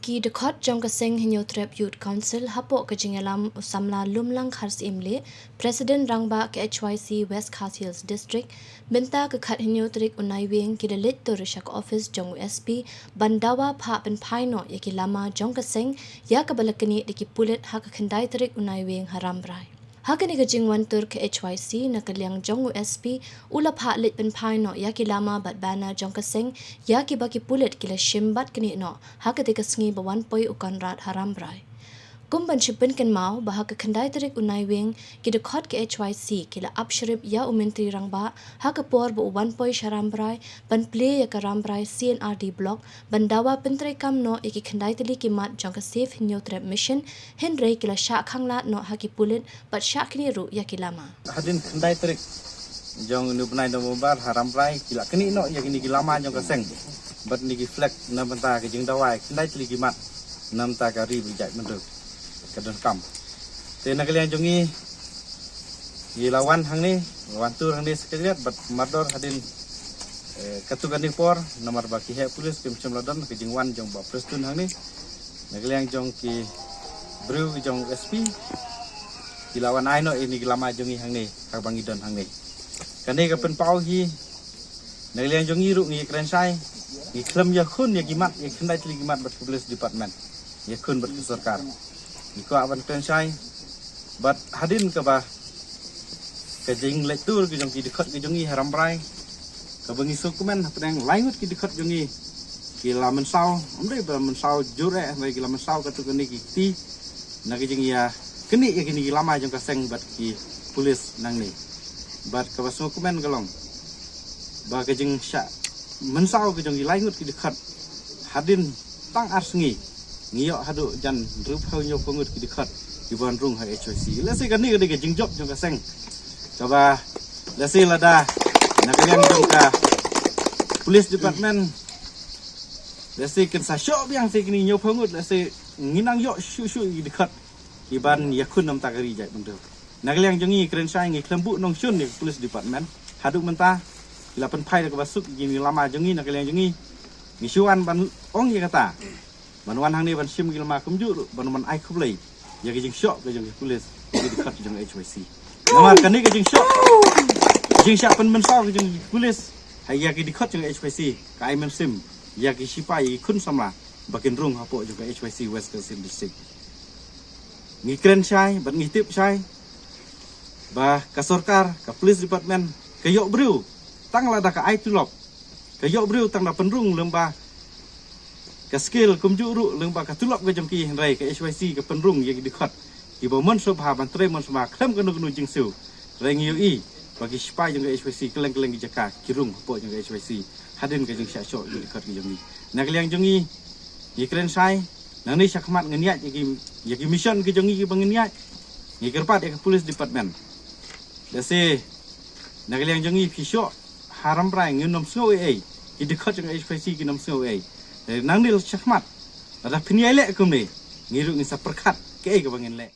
ki dekot jong keseng hinyo trap youth council hapok kejingalam samla lumlang khars imle President Rangba ke HYC West Khas Hills District benta kekat hinyo trik unai wing ki delit to rishak office jong USP bandawa pha pen phaino yaki lama jong keseng ya kabalakani diki pulit hak kendai trik unai wing haram brai Hakani kajing wantur ke HYC na kaliang jong USP ula pha lit pen phaino yaki lama bat bana jong keseng yaki baki pulit kila shimbat kini no hakati kasngi bawan poi ukan rat haram brai Kumban shipen kan mau bahag kendai tarik unai wing ki dekot ke HYC kila upshrip ya umentri rangba hak por bu wan poi sharam brai ban play ya karam brai CNRD block bandawa pentre kam no iki kendai tali ki mat jong ka safe hinyo trap mission henry kila sha khangla no haki pulit bat sha kini ru ya kilama hadin kendai tarik jong nu benai no mobar haram brai kila kini no ya kini kilama jong ka seng bat ni ki flag na banta ke jing dawai kendai tali ki mat nam ta ka ri bijak mendu kadon kam te nak liang jongi lawan hang ni lawan tur hang ni sekaliat bat mador hadin katugan ni por nomor baki he polis kim ladon ke jingwan jong ba prestun hang ni nak liang jong ki bru jong SP lawan ai no ini lama jongi hang ni kak bangi don hang ni kane ka pen pau hi nak liang jongi ru ngi kren sai ni klem ya khun ya gimat ya kendai tli gimat bat polis department ya khun bat sarkar Iko awan pensai, but hadin ke bah kejing lektur kejong ki dekat kejongi haram brai, kebengi sukumen pedang lainut ki dekat jongi kila mensau, amde ba mensau jure, amde kila mensau katu keni ki nak kejing ya keni ya kini lama jong kaseng bat ki polis nang ni, but ke bah sukumen kalong, bah kejing syak mensau kejong ki lainut ki dekat hadin tang arsengi. Ngiyok hadu jan rup hau nyok pengut ki dekat di ban rung hai HYC lesi kan ni ke jing job jong kaseng coba lesi lada nak yang jong ka police department lesi kan sa shop yang si kini nyok pengut lesi nginang yok shu ki dekat di ban yakun nam takari jai bendu nak yang jongi keren sai ngi klembu nong shun ni police department hadu menta ilapan pai ke basuk gini lama jongi nak yang jongi misuan ban ong ye kata Manuan hang ni ban sim gilma kumjur ban ai khublei ya ke jing shop ke jing polis ke dekat jing HYC nomor kan ni ke jing shop jing shop pen mensau ke jing polis hai ya ke dekat jing HYC kai men sim ya ke sipai kun samla bakin rung hapo jing HYC West Khas Hills District ngi kren sai ban ngi tip sai ba ka sarkar ka police department ke yok bru tang la da ka ai tulop ke yok bru tang da penrung lemba ke skill kumjuru leng ba ka tulap ke jongki rai ke HYC ke penrung yang dekat ki ba mon sobha ban tre mon sama klem ke nu jingsu rai ngiu bagi spa jong ke HYC keleng-keleng ki jaka kirung po jong ke HYC hadin ke jong sya shot ki dekat ki jongi nak liang jongi ki kren sai nang ni sakmat ngeniat ki mission ki jongi ki bangeniat ngi kerpat ke police department dase nak liang jongi pisho haram prai nginom snow ki dekat jong HYC ki nom snow nang nil syahmat ada piniai lek kum ni ngiru ngisa perkat ke bangin lek